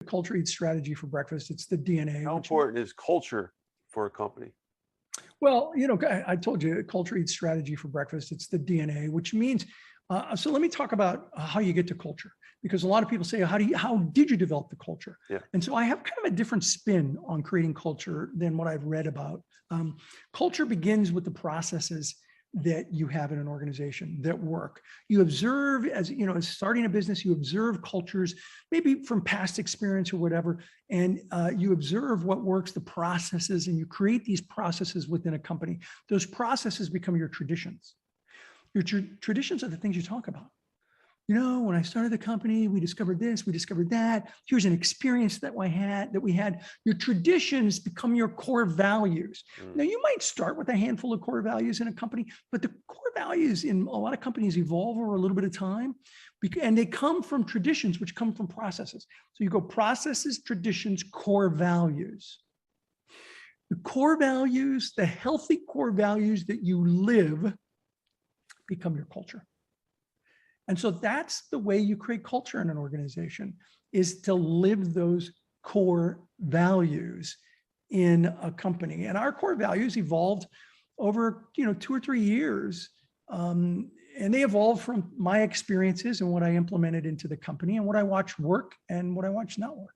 Culture eats strategy for breakfast. It's the DNA. How important is culture for a company? Well, I told you culture eats strategy for breakfast. It's the DNA, which means, so let me talk about how you get to culture, because a lot of people say, how did you develop the culture? Yeah. And so I have kind of a different spin on creating culture than what I've read about. Culture begins with the processes that you have in an organization that work. You observe, as starting a business, you observe cultures, maybe from past experience or whatever, and you observe what works, the processes, and you create these processes within a company. Those processes become your traditions. Your traditions are the things you talk about. When I started the company, we discovered this, we discovered that. Here's an experience that we had. Your traditions become your core values. Now, you might start with a handful of core values in a company, but the core values in a lot of companies evolve over a little bit of time, and they come from traditions, which come from processes. So you go processes, traditions, core values. The core values, the healthy core values that you live, become your culture. And so that's the way you create culture in an organization, is to live those core values in a company. And our core values evolved over 2 or 3 years. And they evolved from my experiences and what I implemented into the company and what I watched work and what I watched not work.